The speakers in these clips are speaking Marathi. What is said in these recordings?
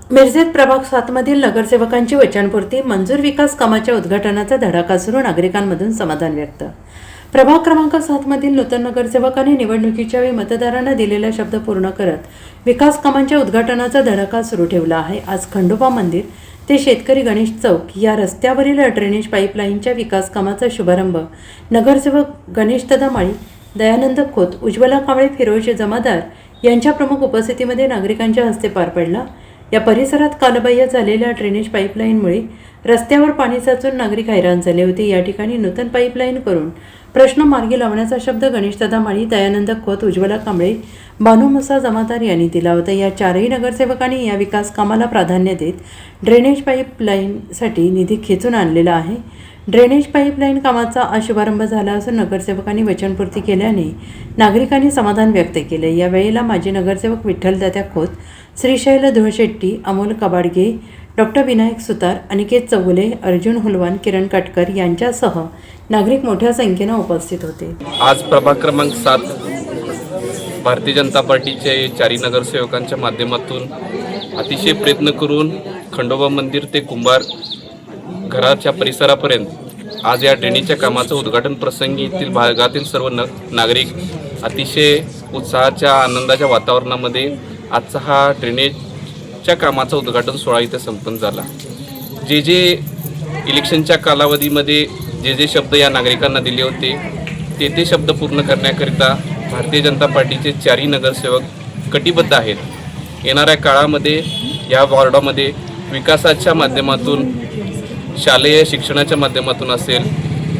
मिरजेत प्रभाग 7 मधील नगरसेवकांची वचनपूर्ती, मंजूर विकास कामाच्या उद्घाटनाचा धडाका सुरू, नागरिकांमधून समाधान व्यक्त. प्रभाग क्रमांक 7 मधील नूतन नगरसेवकांनी निवडणुकीच्या वेळी मतदारांना दिलेला शब्द पूर्ण करत विकास कामांच्या उद्घाटनाचा धडाका सुरू ठेवला आहे. आज खंडोबा मंदिर ते शेतकरी गणेश चौक या रस्त्यावरील ड्रेनेज पाईपलाईनच्या विकास कामाचा शुभारंभ नगरसेवक गणेशदादा माळी, दयानंद खोत, उज्ज्वला कांबळे, फिरोज जमादार यांच्या प्रमुख उपस्थितीमध्ये नागरिकांच्या हस्ते पार पडला. या परिसरात कालबाह्य झालेल्या ड्रेनेज पाईपलाईनमुळे रस्त्यावर पाणी साचून नागरिक हैराण झाले होते. या ठिकाणी नूतन पाईपलाईन करून प्रश्न मार्गी लावण्याचा शब्द गणेशदादा माळी, दयानंद खोत, उज्ज्वला कांबळे, बानू मुसा जमादार यांनी दिला होता. या चारही नगरसेवकांनी या विकास कामाला प्राधान्य देत ड्रेनेज पाईपलाईनसाठी निधी खेचून आणलेला आहे. ड्रेनेज पाईपलाईन कामाचा आज शुभारंभ झाला असून नगरसेवकांनी वचनपूर्ती केल्याने नागरिकांनी समाधान व्यक्त केले. या वेळेला माजी नगरसेवक विठ्ठल दादा खोत, श्रीशैल धुळशेट्टी, अमोल कबाडगे, डॉक्टर विनायक सुतार, अनिकेत चौगुले, अर्जुन हुलवान, किरण काटकर यांच्यासह नागरिक मोठ्या संख्येने उपस्थित होते. आज प्रभाग क्रमांक 7 भारतीय जनता पार्टीचे चारी नगरसेवकांच्या माध्यमातून अतिशय प्रयत्न करून खंडोबा मंदिर ते कुंभार घराच्या परिसरापर्यंत आज या ड्रेनेजच्या कामाचं उद्घाटन प्रसंगी येथील भागातील सर्व नागरिक अतिशय उत्साहाच्या आनंदाच्या वातावरणामध्ये आजचा हा ड्रेनेजच्या कामाचं उद्घाटन सोहळा इथे संपन्न झाला. जे इलेक्शनच्या कालावधीमध्ये जे शब्द या नागरिकांना दिले होते ते शब्द पूर्ण करण्याकरिता भारतीय जनता पार्टीचे चारही नगरसेवक कटिबद्ध आहेत. येणाऱ्या काळामध्ये या वॉर्डामध्ये विकासाच्या माध्यमातून, शालेय शिक्षणाच्या माध्यमातून असेल,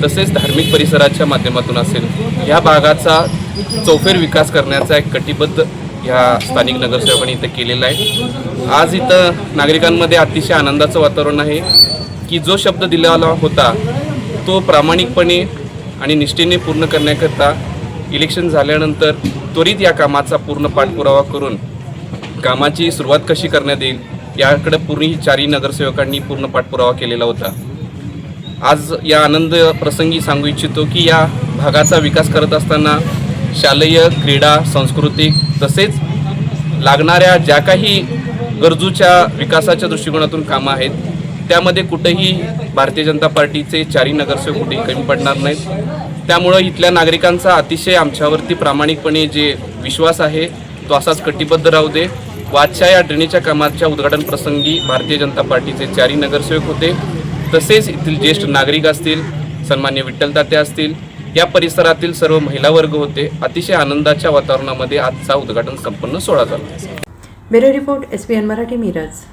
तसेच धार्मिक परिसराच्या माध्यमातून असेल, या भागाचा चौफेर विकास करण्याचा एक कटिबद्ध ह्या स्थानिक नगरसेवकांनी इथं केलेला आहे. आज इथं नागरिकांमध्ये अतिशय आनंदाचं वातावरण आहे की जो शब्द दिलेला होता तो प्रामाणिकपणे आणि निष्ठेने पूर्ण करण्याकरता इलेक्शन झाल्यानंतर त्वरित या कामाचा पूर्ण पाठपुरावा करून कामाची सुरुवात कशी करण्यात येईल याकडे पूर्ण चारही नगरसेवकांनी पूर्ण पाठपुरावा केलेला होता. आज या आनंद प्रसंगी सांगू इच्छितो की या भागाचा विकास करत असताना शालेय, क्रीडा, सांस्कृतिक तसेच लागणाऱ्या ज्या काही गरजूच्या विकासाच्या दृष्टिकोनातून कामं आहेत त्यामध्ये कुठेही भारतीय जनता पार्टीचे चारही नगरसेवक कुठेही कमी पडणार नाहीत. त्यामुळं इथल्या नागरिकांचा अतिशय आमच्यावरती प्रामाणिकपणे जे विश्वास आहे तो असाच कटिबद्ध राहू दे. आजच्या या ड्रेनेजच्या कामाच्या उद्घाटन प्रसंगी भारतीय जनता पार्टीचे चारही नगरसेवक होते, तसेच येथील ज्येष्ठ नागरिक असतील, सन्मान्य विठ्ठल तात्या असतील, या परिसरातील सर्व महिला वर्ग होते. अतिशय आनंदाच्या वातावरणामध्ये आजचा उद्घाटन संपन्न सोहळा झाला. Bureau report, SBN Marathi, Miraj.